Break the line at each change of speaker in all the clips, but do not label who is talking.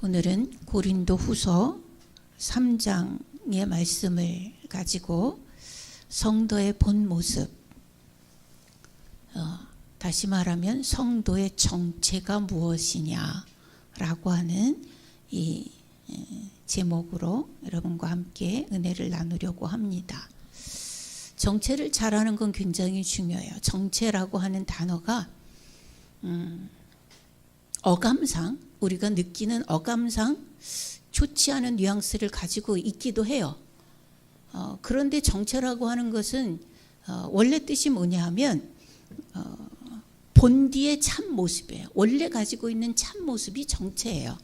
오늘은 고린도 후서 3장의 말씀을 가지고 성도의 본 모습, 다시 말하면 성도의 정체가 무엇이냐라고 하는 이 제목으로 여러분과 함께 은혜를 나누려고 합니다. 정체를 잘 아는 건 굉장히 중요해요. 정체라고 하는 단어가 어감상, 우리가 느끼는 어감상 좋지 않은 뉘앙스를 가지고 있기도 해요. 그런데 정체라고 하는 것은 원래 뜻이 뭐냐 하면 본디의 참 모습이에요. 원래 가지고 있는 참 모습이 정체예요.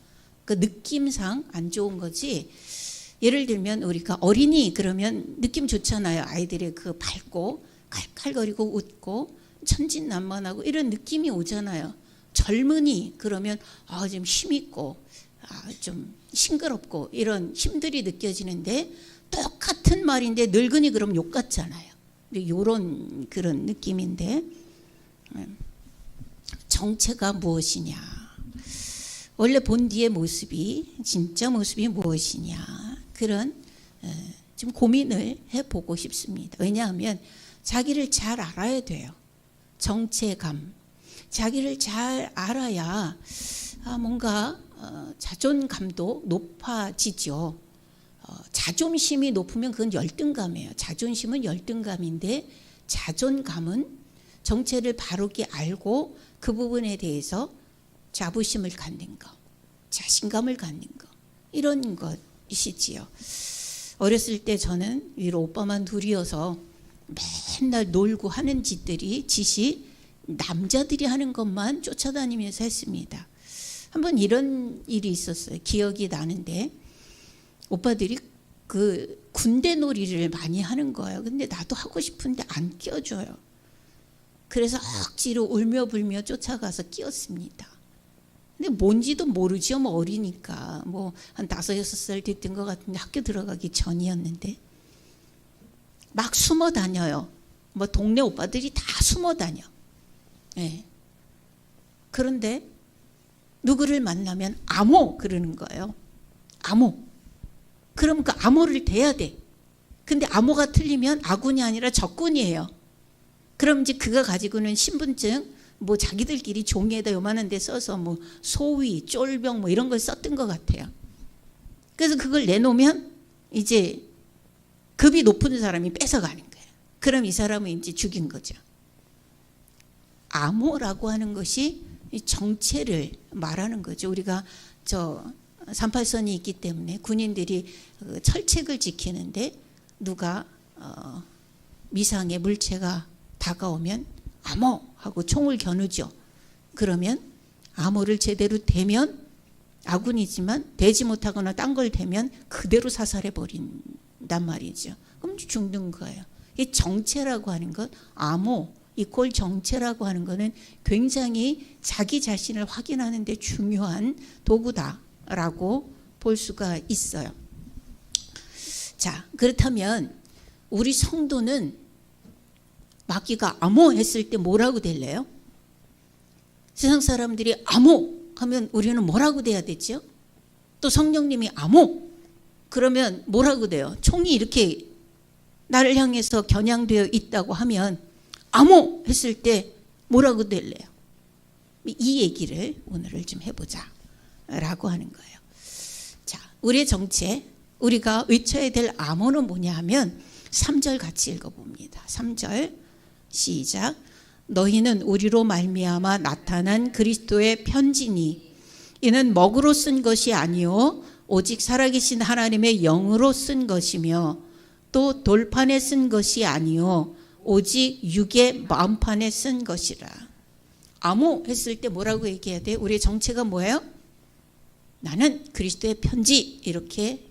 그 느낌상 안 좋은 거지. 예를 들면 우리가 어린이 그러면 느낌 좋잖아요. 아이들의 그 밝고 칼칼거리고 웃고 천진난만하고 이런 느낌이 오잖아요. 젊은이 그러면 좀 힘있고 좀 싱그럽고 이런 힘들이 느껴지는데 똑같은 말인데 늙은이 그러면 욕 같잖아요. 이런 그런 느낌인데 정체가 무엇이냐, 원래 본디의 모습이 진짜 모습이 무엇이냐, 그런 좀 고민을 해보고 싶습니다. 왜냐하면 자기를 잘 알아야 돼요. 정체감, 자기를 잘 알아야 뭔가 자존감도 높아지죠. 자존심이 높으면 그건 열등감이에요. 자존심은 열등감인데 자존감은 정체를 바르게 알고 그 부분에 대해서 자부심을 갖는 것, 자신감을 갖는 것, 이런 것이지요. 어렸을 때 저는 위로 오빠만 둘이어서 맨날 놀고 하는 짓이 남자들이 하는 것만 쫓아다니면서 했습니다. 한번 이런 일이 있었어요. 기억이 나는데 오빠들이 그 군대 놀이를 많이 하는 거예요. 근데 나도 하고 싶은데 안 끼워줘요. 그래서 억지로 울며 불며 쫓아가서 끼웠습니다. 근데 뭔지도 모르죠. 뭐 어리니까. 뭐 한 5-6살 됐던 것 같은데 학교 들어가기 전이었는데 막 숨어 다녀요. 뭐 동네 오빠들이 다 숨어 다녀. 네. 그런데 누구를 만나면 암호 그러는 거예요. 암호. 그럼 그 암호를 대야 돼. 근데 암호가 틀리면 아군이 아니라 적군이에요. 그럼 이제 그가 가지고는 신분증, 뭐 자기들끼리 종이에다 요만한 데 써서 뭐 소위, 쫄병 뭐 이런 걸 썼던 것 같아요. 그래서 그걸 내놓으면 이제 급이 높은 사람이 뺏어가는 거예요. 그럼 이 사람은 이제 죽인 거죠. 암호라고 하는 것이 정체를 말하는 거죠. 우리가 38선이 있기 때문에 군인들이 철책을 지키는데 누가 미상의 물체가 다가오면 암호 하고 총을 겨누죠. 그러면 암호를 제대로 대면 아군이지만 대지 못하거나 딴 걸 대면 그대로 사살해 버린단 말이죠. 그럼 죽는 거예요. 이 정체라고 하는 것, 암호 이꼴 정체라고 하는 것은 굉장히 자기 자신을 확인하는 데 중요한 도구다라고 볼 수가 있어요. 자, 그렇다면 우리 성도는 마귀가 암호 했을 때 뭐라고 될래요? 세상 사람들이 암호 하면 우리는 뭐라고 돼야 되죠? 또 성령님이 암호 그러면 뭐라고 돼요? 총이 이렇게 나를 향해서 겨냥되어 있다고 하면 암호 했을 때 뭐라고 될래요? 이 얘기를 오늘을 좀 해보자 라고 하는 거예요. 자, 우리의 정체, 우리가 외쳐야 될 암호는 뭐냐 하면 3절 같이 읽어봅니다. 3절 시작. 너희는 우리로 말미암아 나타난 그리스도의 편지니 이는 먹으로 쓴 것이 아니요 오직 살아계신 하나님의 영으로 쓴 것이며 또 돌판에 쓴 것이 아니요 오직 육의 마음판에 쓴 것이라. 암호 했을 때 뭐라고 얘기해야 돼? 우리의 정체가 뭐예요? 나는 그리스도의 편지 이렇게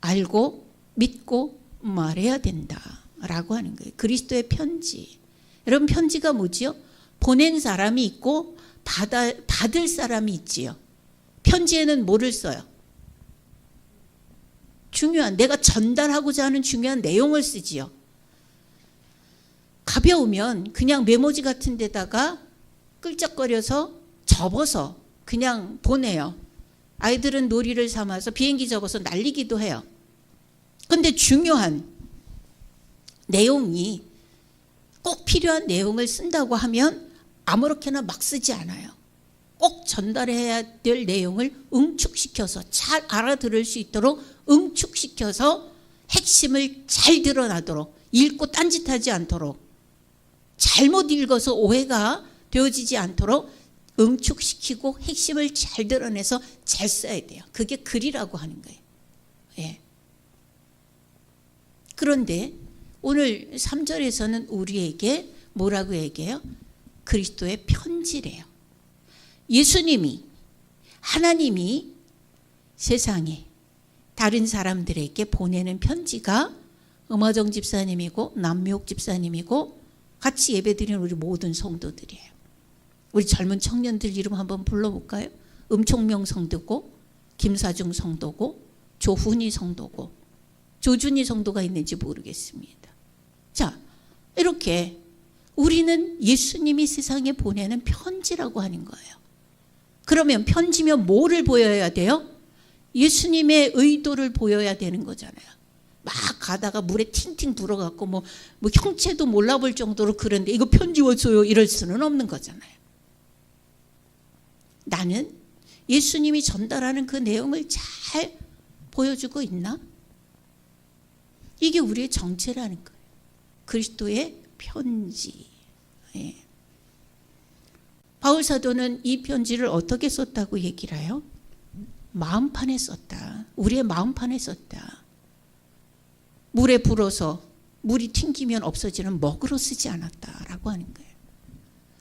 알고 믿고 말해야 된다라고 하는 거예요. 그리스도의 편지. 여러분 편지가 뭐지요? 보낸 사람이 있고 받을 사람이 있지요. 편지에는 뭐를 써요? 중요한 내가 전달하고자 하는 중요한 내용을 쓰지요. 가벼우면 그냥 메모지 같은 데다가 끌적거려서 접어서 그냥 보내요. 아이들은 놀이를 삼아서 비행기 접어서 날리기도 해요. 근데 중요한 내용이 꼭 필요한 내용을 쓴다고 하면 아무렇게나 막 쓰지 않아요. 꼭 전달해야 될 내용을 응축시켜서 잘 알아들을 수 있도록 응축시켜서 핵심을 잘 드러나도록, 읽고 딴짓하지 않도록, 잘못 읽어서 오해가 되어지지 않도록 응축시키고 핵심을 잘 드러내서 잘 써야 돼요. 그게 글이라고 하는 거예요. 예. 그런데 오늘 3절에서는 우리에게 뭐라고 얘기해요? 그리스도의 편지래요. 예수님이, 하나님이 세상에 다른 사람들에게 보내는 편지가 음화정 집사님이고 남미옥 집사님이고 같이 예배드리는 우리 모든 성도들이에요. 우리 젊은 청년들 이름 한번 불러볼까요? 음총명 성도고, 김사중 성도고, 조훈이 성도고, 조준이 성도가 있는지 모르겠습니다. 자, 이렇게 우리는 예수님이 세상에 보내는 편지라고 하는 거예요. 그러면 편지면 뭐를 보여야 돼요? 예수님의 의도를 보여야 되는 거잖아요. 막 가다가 물에 팅팅 불어갖고 뭐 형체도 몰라볼 정도로 그런데 이거 편지 왔어요 이럴 수는 없는 거잖아요. 나는 예수님이 전달하는 그 내용을 잘 보여주고 있나? 이게 우리의 정체라는 거예요. 그리스도의 편지. 예. 바울 사도는 이 편지를 어떻게 썼다고 얘기를 해요? 마음판에 썼다. 우리의 마음판에 썼다. 물에 불어서 물이 튕기면 없어지는 먹으로 쓰지 않았다라고 하는 거예요.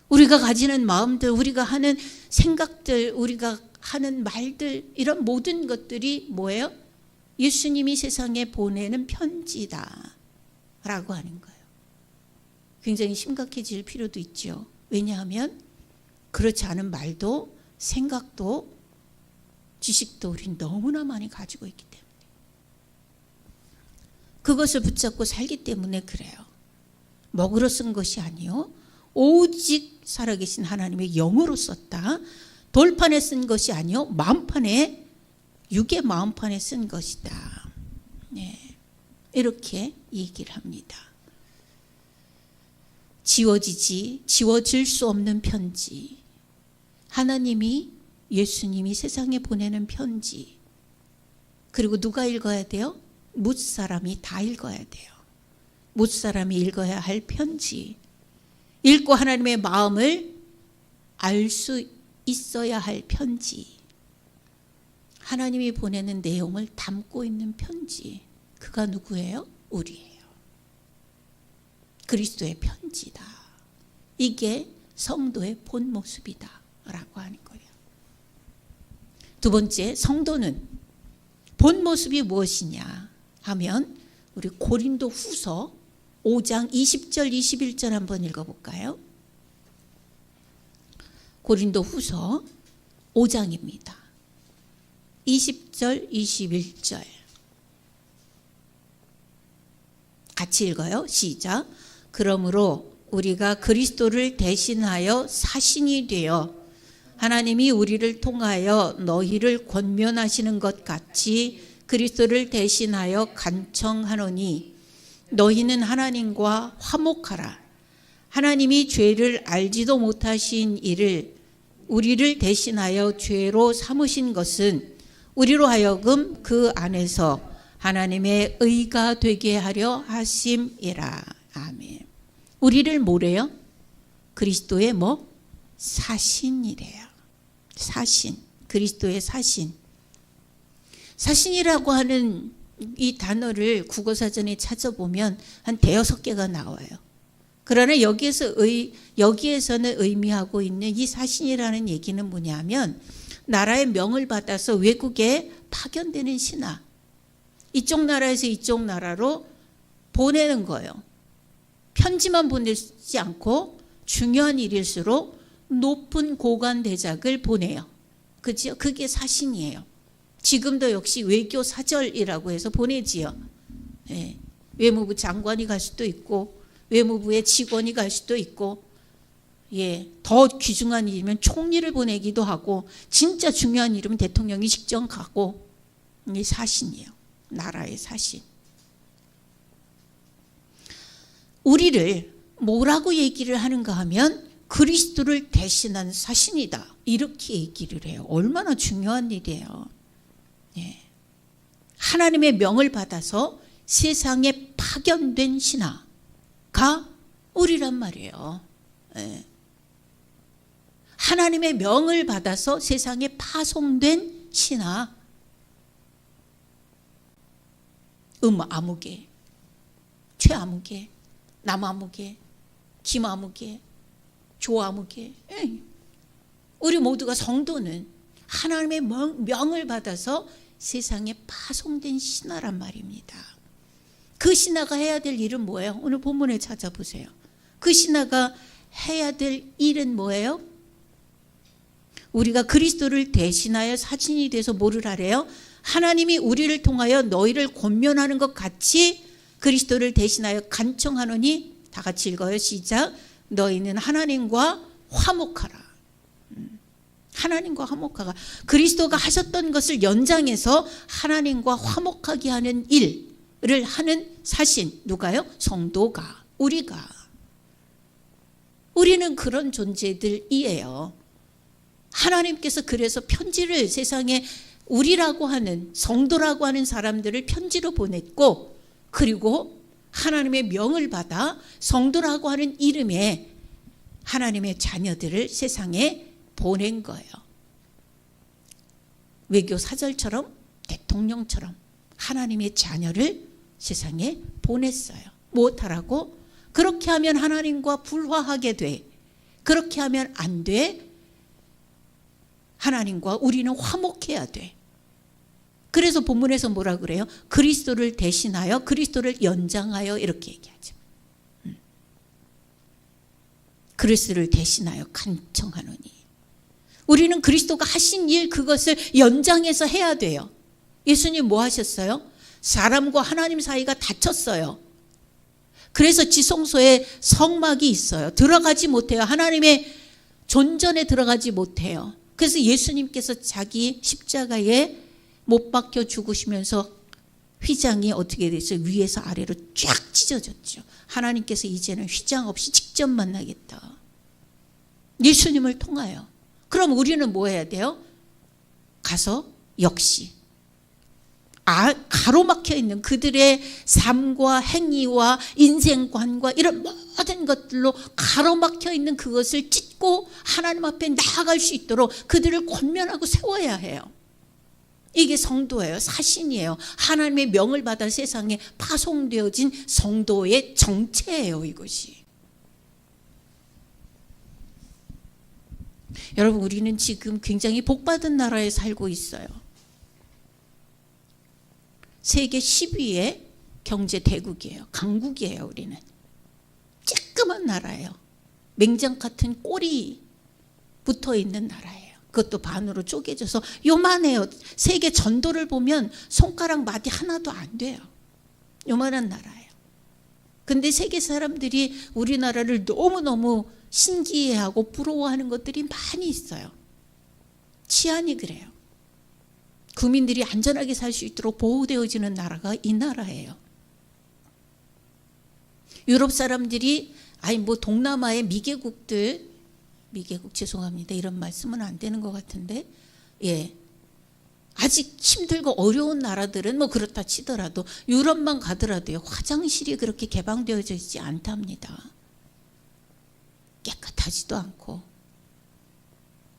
우리가 가지는 마음들, 우리가 하는 생각들, 우리가 하는 말들, 이런 모든 것들이 뭐예요? 예수님이 세상에 보내는 편지다 라고 하는 거예요. 굉장히 심각해질 필요도 있죠. 왜냐하면 그렇지 않은 말도 생각도 지식도 우린 너무나 많이 가지고 있기 때문에, 그것을 붙잡고 살기 때문에 그래요. 먹으로 쓴 것이 아니요 오직 살아계신 하나님의 영으로 썼다. 돌판에 쓴 것이 아니요 마음판에, 육의 마음판에 쓴 것이다. 네, 이렇게 얘기를 합니다. 지워질 수 없는 편지, 하나님이, 예수님이 세상에 보내는 편지. 그리고 누가 읽어야 돼요? 뭇사람이 다 읽어야 돼요. 뭇사람이 읽어야 할 편지, 읽고 하나님의 마음을 알 수 있어야 할 편지, 하나님이 보내는 내용을 담고 있는 편지. 그가 누구예요? 우리예요. 그리스도의 편지다. 이게 성도의 본 모습이다 라고 하는 거예요. 두 번째, 성도는 본 모습이 무엇이냐 하면 우리 고린도 후서 5장 20절 21절 한번 읽어볼까요? 고린도 후서 5장입니다. 20절 21절 같이 읽어요. 시작. 그러므로 우리가 그리스도를 대신하여 사신이 되어 하나님이 우리를 통하여 너희를 권면하시는 것 같이 그리스도를 대신하여 간청하노니 너희는 하나님과 화목하라. 하나님이 죄를 알지도 못하신 이를 우리를 대신하여 죄로 삼으신 것은 우리로 하여금 그 안에서 하나님의 의가 되게 하려 하심이라. 아멘. 우리를 뭐래요? 그리스도의 사신이래요. 사신, 그리스도의 사신. 사신이라고 하는 이 단어를 국어사전에 찾아보면 한 5-6개가 나와요. 그러나 여기에서는 의미하고 있는 이 사신이라는 얘기는 뭐냐면 나라의 명을 받아서 외국에 파견되는 신하, 이쪽 나라에서 이쪽 나라로 보내는 거예요. 편지만 보내지 않고 중요한 일일수록 높은 고관 대작을 보내요. 그죠? 그게 사신이에요. 지금도 역시 외교 사절이라고 해서 보내지요. 예. 외무부 장관이 갈 수도 있고 외무부의 직원이 갈 수도 있고 더 귀중한 일이면 총리를 보내기도 하고 진짜 중요한 일이면 대통령이 직접 가고, 이게 사신이에요. 나라의 사신. 우리를 뭐라고 얘기를 하는가 하면 그리스도를 대신한 사신이다, 이렇게 얘기를 해요. 얼마나 중요한 일이에요. 하나님의 명을 받아서 세상에 파견된 신하가 우리란 말이에요. 하나님의 명을 받아서 세상에 파송된 신하. 아무개, 최아무개, 남아무개, 김아무개, 조아무개. 우리 모두가 성도는 하나님의 명을 받아서 세상에 파송된 신하란 말입니다. 그 신하가 해야 될 일은 뭐예요? 오늘 본문에 찾아보세요. 그 신하가 해야 될 일은 뭐예요? 우리가 그리스도를 대신하여 사신이 돼서 뭐를 하래요? 하나님이 우리를 통하여 너희를 권면하는 것 같이 그리스도를 대신하여 간청하노니, 다 같이 읽어요. 시작. 너희는 하나님과 화목하라. 하나님과 화목하라. 그리스도가 하셨던 것을 연장해서 하나님과 화목하게 하는 일을 하는 사신. 누가요? 성도가, 우리는 그런 존재들이에요. 하나님께서 그래서 편지를 세상에 우리라고 하는, 성도라고 하는 사람들을 편지로 보냈고, 그리고 하나님의 명을 받아 성도라고 하는 이름에 하나님의 자녀들을 세상에 보낸 거예요. 외교 사절처럼, 대통령처럼 하나님의 자녀를 세상에 보냈어요. 무엇하라고? 그렇게 하면 하나님과 불화하게 돼. 그렇게 하면 안 돼. 하나님과 우리는 화목해야 돼. 그래서 본문에서 뭐라 그래요? 그리스도를 대신하여, 그리스도를 연장하여, 이렇게 얘기하죠. 그리스도를 대신하여 간청하노니. 우리는 그리스도가 하신 일, 그것을 연장해서 해야 돼요. 예수님 뭐 하셨어요? 사람과 하나님 사이가 닫혔어요. 그래서 지성소에 성막이 있어요. 들어가지 못해요. 하나님의 존전에 들어가지 못해요. 그래서 예수님께서 자기 십자가에 못 박혀 죽으시면서 휘장이 어떻게 됐어요? 위에서 아래로 쫙 찢어졌죠. 하나님께서 이제는 휘장 없이 직접 만나겠다. 예수님을 통하여. 그럼 우리는 뭐 해야 돼요? 가서 역시 가로막혀 있는 그들의 삶과 행위와 인생관과 이런 모든 것들로 가로막혀 있는 그것을 찢고 하나님 앞에 나아갈 수 있도록 그들을 권면하고 세워야 해요. 이게 성도예요. 사신이에요. 하나님의 명을 받아 세상에 파송되어진 성도의 정체예요, 이것이. 여러분, 우리는 지금 굉장히 복받은 나라에 살고 있어요. 세계 10위의 경제 대국이에요. 강국이에요. 우리는 쬐끄만 나라예요. 맹장 같은 꼬리 붙어 있는 나라예요. 그것도 반으로 쪼개져서 요만해요. 세계 전도를 보면 손가락 마디 하나도 안 돼요. 요만한 나라예요. 근데 세계 사람들이 우리나라를 너무너무 신기해하고 부러워하는 것들이 많이 있어요. 치안이 그래요. 국민들이 안전하게 살 수 있도록 보호되어지는 나라가 이 나라예요. 유럽 사람들이 동남아의 미개국 죄송합니다. 이런 말씀은 안 되는 것 같은데, 아직 힘들고 어려운 나라들은 그렇다 치더라도 유럽만 가더라도요, 화장실이 그렇게 개방되어져 있지 않답니다. 깨끗하지도 않고.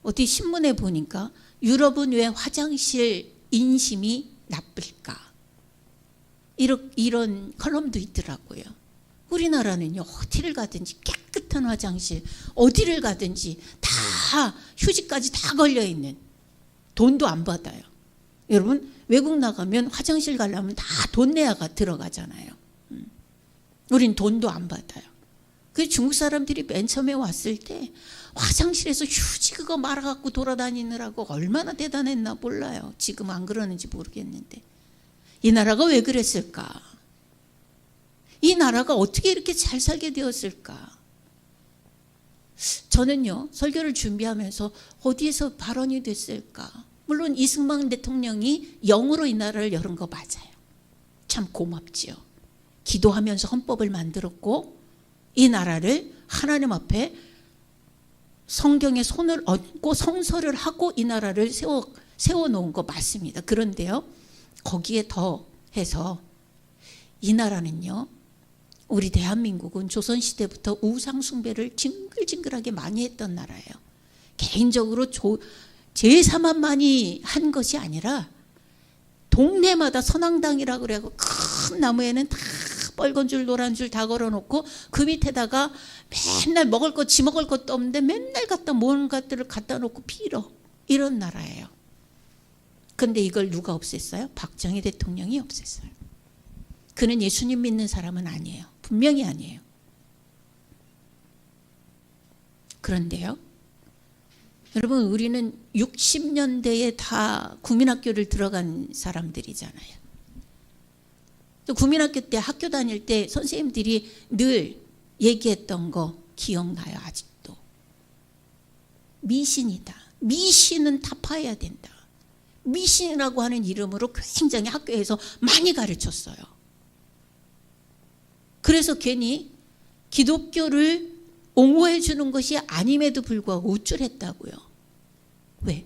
어디 신문에 보니까 유럽은 왜 화장실 인심이 나쁠까? 이런 컬럼도 있더라고요. 우리나라는요, 어디를 가든지 깨끗한 화장실, 어디를 가든지 다 휴지까지 다 걸려있는, 돈도 안 받아요. 여러분, 외국 나가면 화장실 가려면 다 돈 내야 들어가잖아요. 우린 돈도 안 받아요. 그 중국 사람들이 맨 처음에 왔을 때 화장실에서 휴지 그거 말아갖고 돌아다니느라고 얼마나 대단했나 몰라요. 지금 안 그러는지 모르겠는데. 이 나라가 왜 그랬을까? 이 나라가 어떻게 이렇게 잘 살게 되었을까? 저는요, 설교를 준비하면서 어디에서 발언이 됐을까? 물론 이승만 대통령이 영으로 이 나라를 열은 거 맞아요. 참 고맙지요. 기도하면서 헌법을 만들었고 이 나라를 하나님 앞에 성경에 손을 얹고 성서를 하고 이 나라를 세워놓은 거 맞습니다. 그런데요, 거기에 더해서 이 나라는요, 우리 대한민국은 조선시대부터 우상숭배를 징글징글하게 많이 했던 나라예요. 개인적으로 제사만 많이 한 것이 아니라 동네마다 선앙당이라고 그래고 큰 나무에는 다 빨간 줄 노란 줄 다 걸어놓고 그 밑에다가 맨날 먹을 것 지 먹을 것도 없는데 맨날 갖다 뭔가들을 갖다 놓고 빌어, 이런 나라예요. 근데 이걸 누가 없앴어요? 박정희 대통령이 없앴어요. 그는 예수님 믿는 사람은 아니에요. 분명히 아니에요. 그런데요, 여러분, 우리는 60년대에 다 국민학교를 들어간 사람들이잖아요. 국민학교 때 학교 다닐 때 선생님들이 늘 얘기했던 거 기억나요? 아직도. 미신이다. 미신은 타파해야 된다. 미신이라고 하는 이름으로 굉장히 학교에서 많이 가르쳤어요. 그래서 괜히 기독교를 옹호해 주는 것이 아님에도 불구하고 우쭐했다고요. 왜?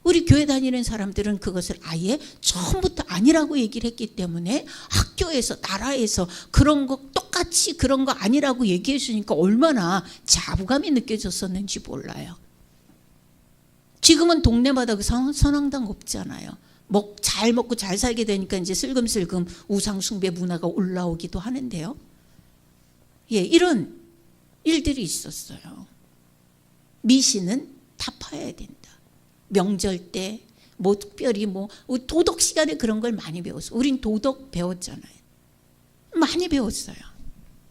우리 교회 다니는 사람들은 그것을 아예 처음부터 아니라고 얘기를 했기 때문에 학교에서, 나라에서 그런 거 똑같이 그런 거 아니라고 얘기해 주니까 얼마나 자부감이 느껴졌었는지 몰라요. 지금은 동네마다 그 선앙당 없잖아요. 잘 먹고 잘 살게 되니까 이제 슬금슬금 우상숭배 문화가 올라오기도 하는데요. 예, 이런 일들이 있었어요. 미신은 타파해야 된다. 명절 때 뭐 특별히 뭐 도덕 시간에 그런 걸 많이 배웠어요. 우린 도덕 배웠잖아요. 많이 배웠어요.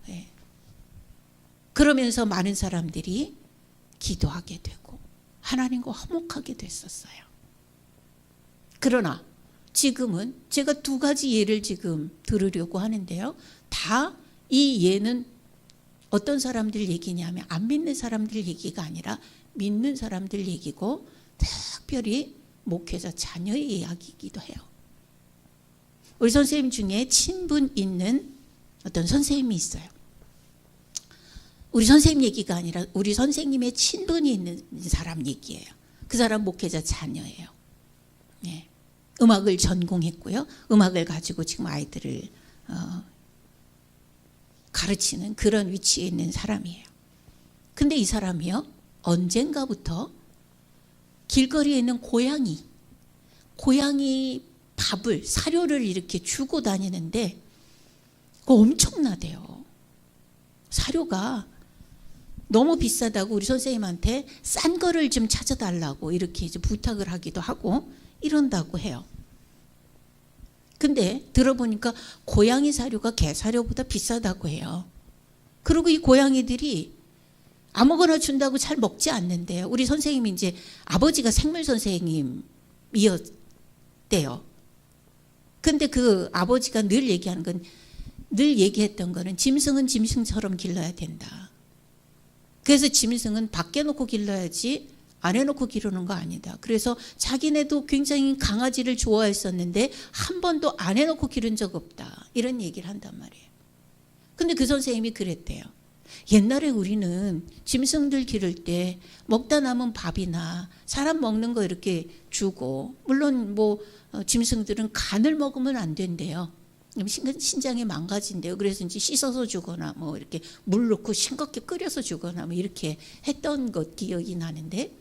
예. 그러면서 많은 사람들이 기도하게 되고 하나님과 화목하게 됐었어요. 그러나 지금은 제가 두 가지 예를 지금 들으려고 하는데요. 다 이 예는 어떤 사람들 얘기냐면 안 믿는 사람들 얘기가 아니라 믿는 사람들 얘기고 특별히 목회자 자녀의 이야기이기도 해요. 우리 선생님 중에 친분 있는 어떤 선생님이 있어요. 우리 선생님 얘기가 아니라 우리 선생님의 친분이 있는 사람 얘기예요. 그 사람 목회자 자녀예요. 네. 음악을 전공했고요. 음악을 가지고 지금 아이들을 가르치는 그런 위치에 있는 사람이에요. 근데 이 사람이요, 언젠가부터 길거리에 있는 고양이 밥을, 사료를 이렇게 주고 다니는데 그거 엄청나대요. 사료가 너무 비싸다고 우리 선생님한테 싼 거를 좀 찾아달라고 이렇게 이제 부탁을 하기도 하고 이런다고 해요. 근데 들어보니까 고양이 사료가 개 사료보다 비싸다고 해요. 그리고 이 고양이들이 아무거나 준다고 잘 먹지 않는데요. 우리 선생님이 이제 아버지가 생물 선생님이었대요. 근데 그 아버지가 늘 얘기했던 거는 짐승은 짐승처럼 길러야 된다. 그래서 짐승은 밖에 놓고 길러야지 안 해놓고 기르는 거 아니다. 그래서 자기네도 굉장히 강아지를 좋아했었는데 한 번도 안 해놓고 기른 적 없다. 이런 얘기를 한단 말이에요. 근데 그 선생님이 그랬대요. 옛날에 우리는 짐승들 기를 때 먹다 남은 밥이나 사람 먹는 거 이렇게 주고, 물론 뭐 짐승들은 간을 먹으면 안 된대요. 신장이 망가진대요. 그래서 이제 씻어서 주거나 뭐 이렇게 물 넣고 싱겁게 끓여서 주거나 뭐 이렇게 했던 것 기억이 나는데,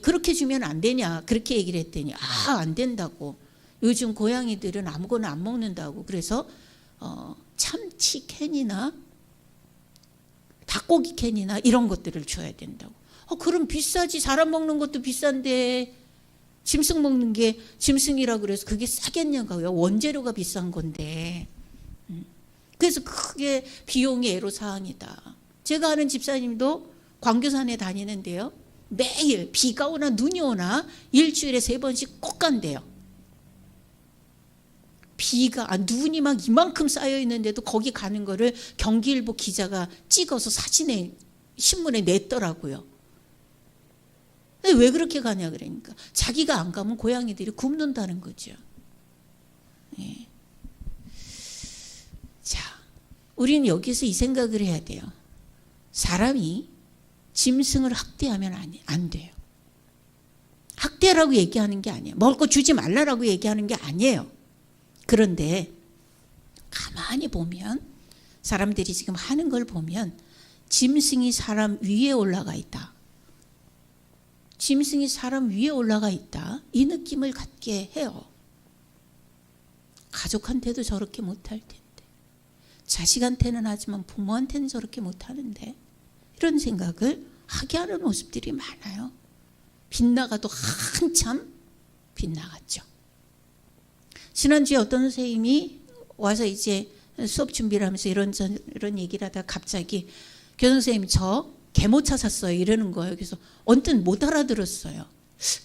그렇게 주면 안 되냐 그렇게 얘기를 했더니 안 된다고. 요즘 고양이들은 아무거나 안 먹는다고. 그래서 참치 캔이나 닭고기 캔이나 이런 것들을 줘야 된다고. 그럼 비싸지. 사람 먹는 것도 비싼데 짐승 먹는 게 짐승이라 그래서 그게 싸겠냐고요. 원재료가 비싼 건데. 그래서 그게 비용이 애로사항이다. 제가 아는 집사님도 광교산에 다니는데요. 매일 비가 오나 눈이 오나 일주일에 3번씩 꼭 간대요. 눈이 막 이만큼 쌓여 있는데도 거기 가는 거를 경기일보 기자가 찍어서 사진에 신문에 냈더라고요. 근데 왜 그렇게 가냐 그러니까 자기가 안 가면 고양이들이 굶는다는 거죠. 예. 자, 우리는 여기서 이 생각을 해야 돼요. 사람이 짐승을 학대하면 안 돼요. 학대라고 얘기하는 게 아니에요. 먹을 거 주지 말라라고 얘기하는 게 아니에요. 그런데 가만히 보면 사람들이 지금 하는 걸 보면 짐승이 사람 위에 올라가 있다. 짐승이 사람 위에 올라가 있다. 이 느낌을 갖게 해요. 가족한테도 저렇게 못할 텐데. 자식한테는 하지만 부모한테는 저렇게 못하는데. 이런 생각을 하게 하는 모습들이 많아요. 빗나가도 한참 빗나갔죠. 지난주에 어떤 선생님이 와서 이제 수업 준비를 하면서 이런 얘기를 하다가 갑자기 교장 선생님 저 개모차 샀어요 이러는 거예요. 그래서 언뜻 못 알아들었어요.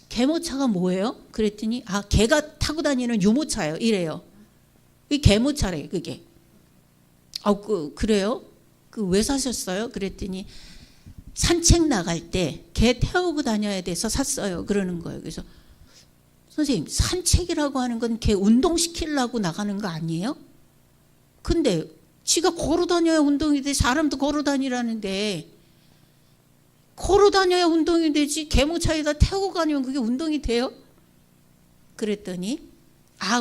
개모차가 뭐예요? 그랬더니 개가 타고 다니는 유모차예요 이래요. 이 개모차래요 그게. 그래요? 왜 사셨어요? 그랬더니 산책 나갈 때 개 태우고 다녀야 돼서 샀어요 그러는 거예요. 그래서 선생님 산책이라고 하는 건 개 운동시키려고 나가는 거 아니에요? 근데 지가 걸어 다녀야 운동이 돼. 사람도 걸어 다니라는데 걸어 다녀야 운동이 되지 개모차에다 태우고 가면 그게 운동이 돼요? 그랬더니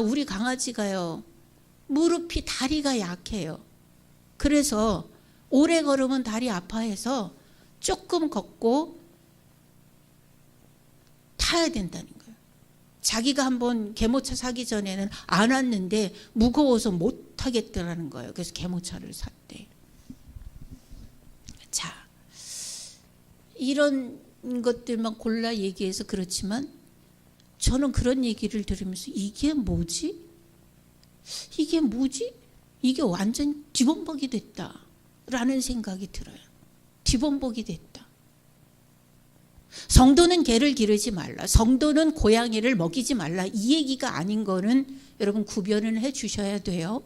우리 강아지가요 무릎이 다리가 약해요. 그래서 오래 걸으면 다리 아파해서 조금 걷고 타야 된다는 거예요. 자기가 한번 개모차 사기 전에는 안 왔는데 무거워서 못 타겠더라는 거예요. 그래서 개모차를 샀대. 자, 이런 것들만 골라 얘기해서 그렇지만 저는 그런 얘기를 들으면서 이게 뭐지? 이게 완전 뒤범벅이 됐다라는 생각이 들어요. 뒤범벅이 됐다. 성도는 개를 기르지 말라. 성도는 고양이를 먹이지 말라. 이 얘기가 아닌 거는 여러분 구별을 해 주셔야 돼요.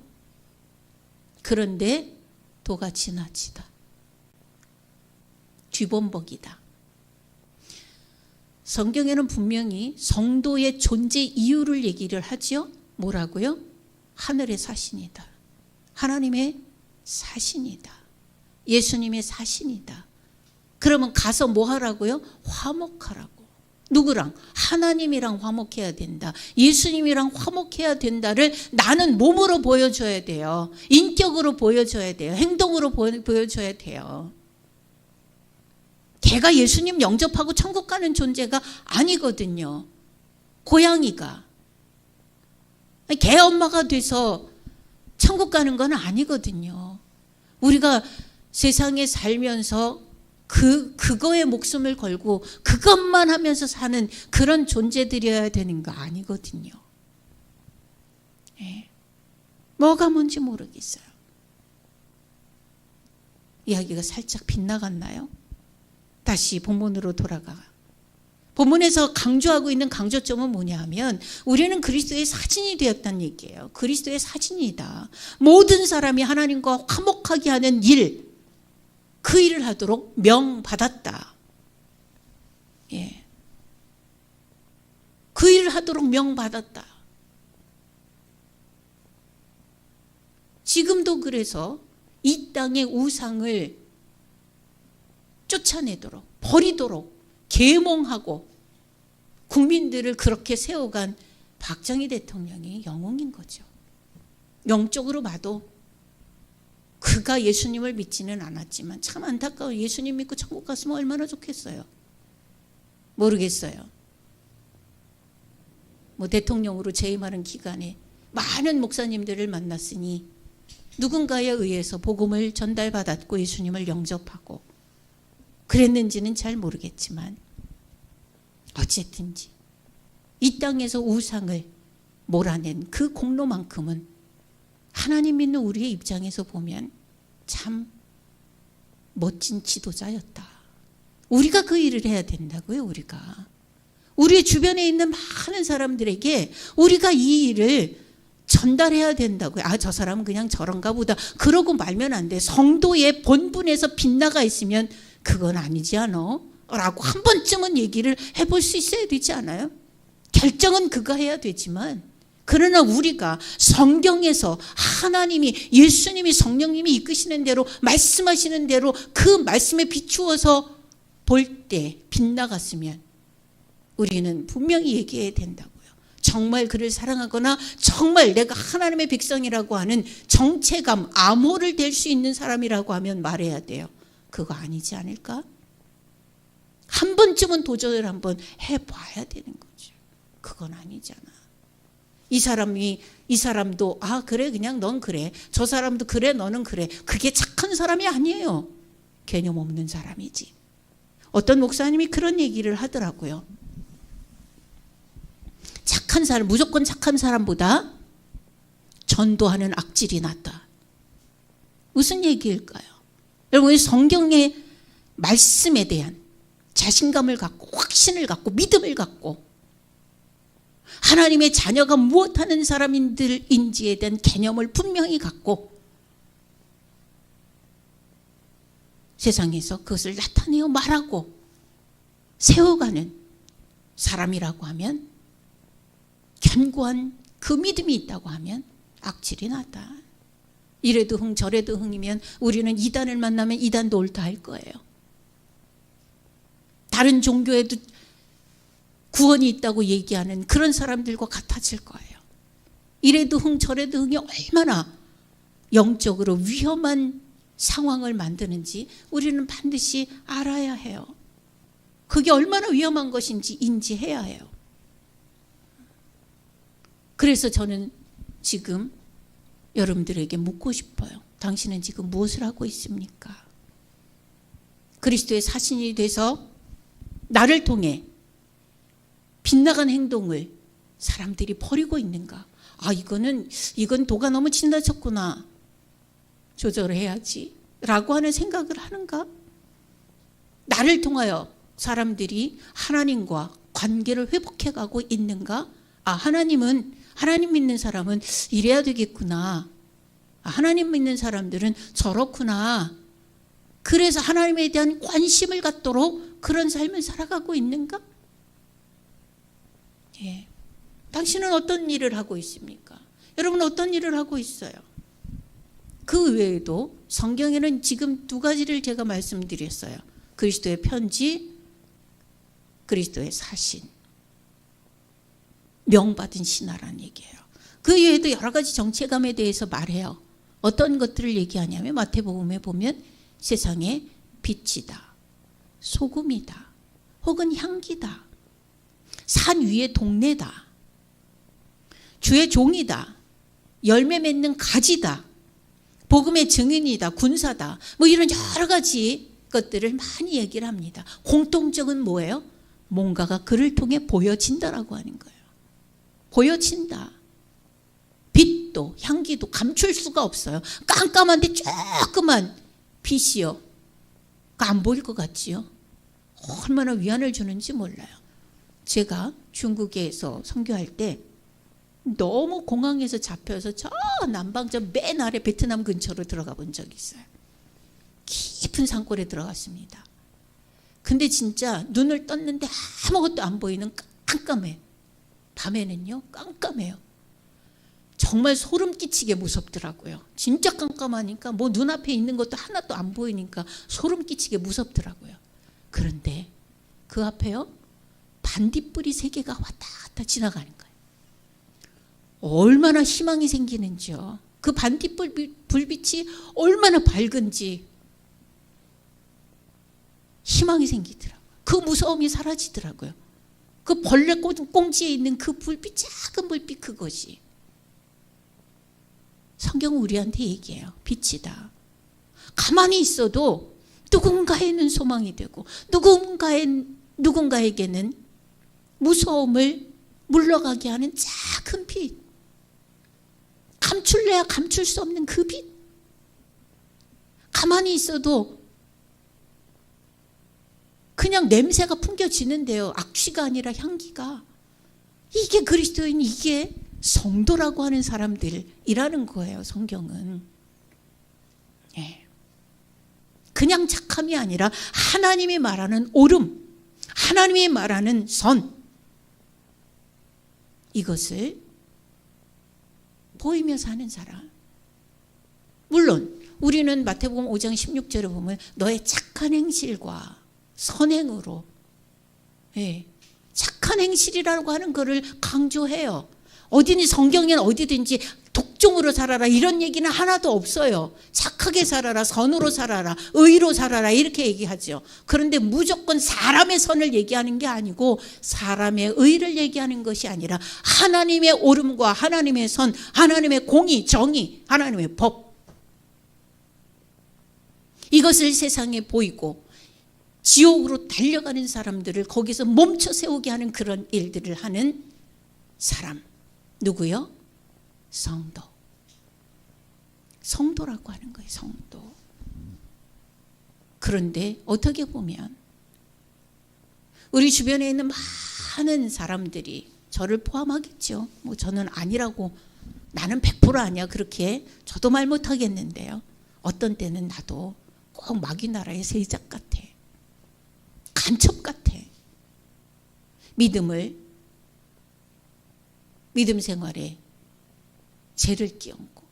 그런데 도가 지나치다. 뒤범벅이다. 성경에는 분명히 성도의 존재 이유를 얘기를 하죠. 뭐라고요? 하늘의 사신이다. 하나님의 사신이다. 예수님의 사신이다. 그러면 가서 뭐 하라고요? 화목하라고. 누구랑? 하나님이랑 화목해야 된다. 예수님이랑 화목해야 된다를 나는 몸으로 보여줘야 돼요. 인격으로 보여줘야 돼요. 행동으로 보여줘야 돼요. 걔가 예수님 영접하고 천국 가는 존재가 아니거든요. 고양이가. 개 엄마가 돼서 천국 가는 건 아니거든요. 우리가 세상에 살면서 그거에 목숨을 걸고 그것만 하면서 사는 그런 존재들이어야 되는 거 아니거든요. 예. 뭐가 뭔지 모르겠어요. 이야기가 살짝 빗나갔나요? 다시 본문으로 돌아가. 본문에서 강조하고 있는 강조점은 뭐냐 하면 우리는 그리스도의 사진이 되었다는 얘기예요. 그리스도의 사진이다. 모든 사람이 하나님과 화목하게 하는 일, 그 일을 하도록 명받았다. 예. 그 일을 하도록 명받았다. 지금도 그래서 이 땅의 우상을 쫓아내도록, 버리도록 계몽하고 국민들을 그렇게 세워간 박정희 대통령이 영웅인 거죠. 영적으로 봐도 그가 예수님을 믿지는 않았지만 참 안타까워. 예수님 믿고 천국 갔으면 얼마나 좋겠어요. 모르겠어요. 대통령으로 재임하는 기간에 많은 목사님들을 만났으니 누군가에 의해서 복음을 전달받았고 예수님을 영접하고 그랬는지는 잘 모르겠지만 어쨌든지 이 땅에서 우상을 몰아낸 그 공로만큼은 하나님 믿는 우리의 입장에서 보면 참 멋진 지도자였다. 우리가 그 일을 해야 된다고요. 우리가 우리 주변에 있는 많은 사람들에게 우리가 이 일을 전달해야 된다고요. 저 사람은 그냥 저런가 보다 그러고 말면 안 돼. 성도의 본분에서 빗나가 있으면 그건 아니지 않아? 라고 한 번쯤은 얘기를 해볼 수 있어야 되지 않아요? 결정은 그가 해야 되지만, 그러나 우리가 성경에서 하나님이, 예수님이, 성령님이 이끄시는 대로, 말씀하시는 대로 그 말씀에 비추어서 볼 때 빗나갔으면 우리는 분명히 얘기해야 된다고요. 정말 그를 사랑하거나 정말 내가 하나님의 백성이라고 하는 정체감, 암호를 댈 수 있는 사람이라고 하면 말해야 돼요. 그거 아니지 않을까? 한 번쯤은 도전을 한번 해봐야 되는 거죠. 그건 아니잖아. 이 사람도 그래, 그냥 넌 그래. 저 사람도 그래, 너는 그래. 그게 착한 사람이 아니에요. 개념 없는 사람이지. 어떤 목사님이 그런 얘기를 하더라고요. 착한 사람, 무조건 착한 사람보다 전도하는 악질이 낫다. 무슨 얘기일까요? 여러분, 성경의 말씀에 대한 자신감을 갖고, 확신을 갖고, 믿음을 갖고, 하나님의 자녀가 무엇하는 사람인지에 대한 개념을 분명히 갖고 세상에서 그것을 나타내어 말하고 세워가는 사람이라고 하면, 견고한 그 믿음이 있다고 하면 악질이 낫다. 이래도 흥 저래도 흥이면 우리는 이단을 만나면 이단도 옳다 할 거예요. 다른 종교에도 구원이 있다고 얘기하는 그런 사람들과 같아질 거예요. 이래도 흥 저래도 흥이 얼마나 영적으로 위험한 상황을 만드는지 우리는 반드시 알아야 해요. 그게 얼마나 위험한 것인지 인지해야 해요. 그래서 저는 지금 여러분들에게 묻고 싶어요. 당신은 지금 무엇을 하고 있습니까? 그리스도의 사신이 돼서 나를 통해 빗나간 행동을 사람들이 버리고 있는가? 이건 도가 너무 지나쳤구나. 조절해야지. 라고 하는 생각을 하는가? 나를 통하여 사람들이 하나님과 관계를 회복해가고 있는가? 하나님 믿는 사람은 이래야 되겠구나. 하나님 믿는 사람들은 저렇구나. 그래서 하나님에 대한 관심을 갖도록 그런 삶을 살아가고 있는가? 예. 당신은 어떤 일을 하고 있습니까? 여러분 어떤 일을 하고 있어요? 그 외에도 성경에는 지금 두 가지를 제가 말씀드렸어요. 그리스도의 편지, 그리스도의 사신. 명받은 신하라는 얘기예요. 그 외에도 여러 가지 정체감에 대해서 말해요. 어떤 것들을 얘기하냐면 마태복음에 보면 세상의 빛이다, 소금이다, 혹은 향기다, 산 위의 동네다, 주의 종이다, 열매 맺는 가지다, 복음의 증인이다, 군사다, 이런 여러 가지 것들을 많이 얘기를 합니다. 공통적은 뭐예요? 뭔가가 그를 통해 보여진다라고 하는 거예요. 보여진다. 빛도 향기도 감출 수가 없어요. 깜깜한데 조그만 빛이요. 안 보일 것 같지요? 얼마나 위안을 주는지 몰라요. 제가 중국에서 선교할 때 너무 공항에서 잡혀서 저 남방 저 맨 아래 베트남 근처로 들어가 본 적이 있어요. 깊은 산골에 들어갔습니다. 근데 진짜 눈을 떴는데 아무것도 안 보이는 깜깜해. 밤에는요 깜깜해요. 정말 소름 끼치게 무섭더라고요. 진짜 깜깜하니까 눈앞에 있는 것도 하나도 안 보이니까 소름 끼치게 무섭더라고요. 그런데 그 앞에요 반딧불이 3개가 왔다 갔다 지나가는 거예요. 얼마나 희망이 생기는지요. 그 반딧불 불빛이 얼마나 밝은지 희망이 생기더라고요. 그 무서움이 사라지더라고요. 그 벌레 꽁지에 있는 그 불빛, 작은 불빛, 그것이 성경은 우리한테 얘기해요. 빛이다. 가만히 있어도 누군가에는 소망이 되고 누군가에게는 무서움을 물러가게 하는 작은 빛. 감출래야 감출 수 없는 그 빛. 가만히 있어도 그냥 냄새가 풍겨지는데요. 악취가 아니라 향기가. 이게 그리스도인, 이게 성도라고 하는 사람들이라는 거예요. 성경은. 예. 그냥 착함이 아니라 하나님이 말하는 옳음, 하나님이 말하는 선, 이것을 보이며 사는 사람. 물론 우리는 마태복음 5장 16절에 보면 너의 착한 행실과 선행으로, 착한 행실이라고 하는 것을 강조해요. 어디니 성경에는 어디든지 독종으로 살아라 이런 얘기는 하나도 없어요. 착하게 살아라, 선으로 살아라, 의로 살아라 이렇게 얘기하죠. 그런데 무조건 사람의 선을 얘기하는 게 아니고 사람의 의를 얘기하는 것이 아니라 하나님의 옳음과 하나님의 선, 하나님의 공의, 정의, 하나님의 법, 이것을 세상에 보이고 지옥으로 달려가는 사람들을 거기서 멈춰 세우게 하는 그런 일들을 하는 사람. 누구요? 성도. 성도라고 하는 거예요. 성도. 그런데 어떻게 보면 우리 주변에 있는 많은 사람들이 저를 포함하겠죠. 뭐 저는 아니라고, 나는 100% 아니야 그렇게 저도 말 못하겠는데요. 어떤 때는 나도 꼭 마귀 나라의 세작 같아. 간첩 같아. 믿음 생활에 죄를 끼얹고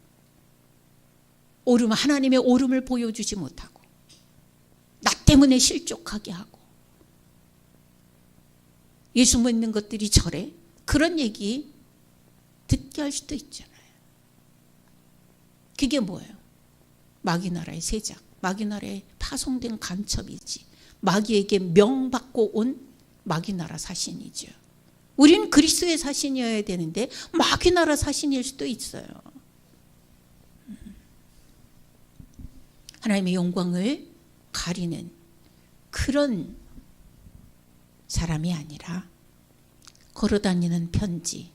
하나님의 옳음을 보여주지 못하고 나 때문에 실족하게 하고 예수 믿는 것들이 저래? 그런 얘기 듣게 할 수도 있잖아요. 그게 뭐예요? 마귀 나라의 세작, 마귀 나라에 파송된 간첩이지, 마귀에게 명받고 온 마귀 나라 사신이죠. 우리는 그리스도의 사신이어야 되는데 마귀 나라 사신일 수도 있어요. 하나님의 영광을 가리는 그런 사람이 아니라 걸어다니는 편지,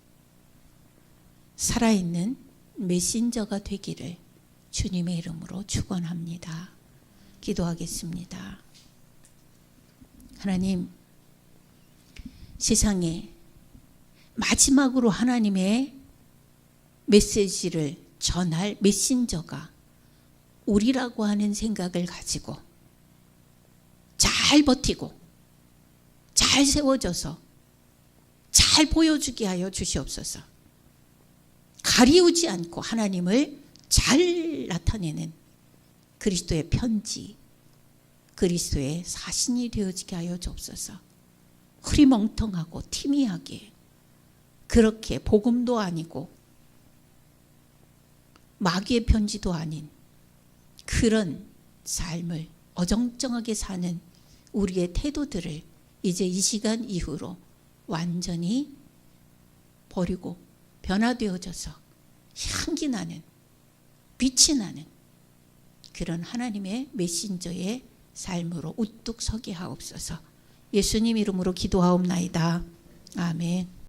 살아있는 메신저가 되기를 주님의 이름으로 축원합니다. 기도하겠습니다. 하나님, 세상에 마지막으로 하나님의 메시지를 전할 메신저가 우리라고 하는 생각을 가지고 잘 버티고 잘 세워져서 잘 보여주게 하여 주시옵소서. 가리우지 않고 하나님을 잘 나타내는 그리스도의 편지, 그리스도의 사신이 되어지게 하여 주옵소서. 흐리멍텅하고 티미하게 그렇게 복음도 아니고 마귀의 편지도 아닌 그런 삶을 어정쩡하게 사는 우리의 태도들을 이제 이 시간 이후로 완전히 버리고 변화되어져서 향기 나는, 빛이 나는 그런 하나님의 메신저의 삶으로 우뚝 서게 하옵소서. 예수님 이름으로 기도하옵나이다. 아멘.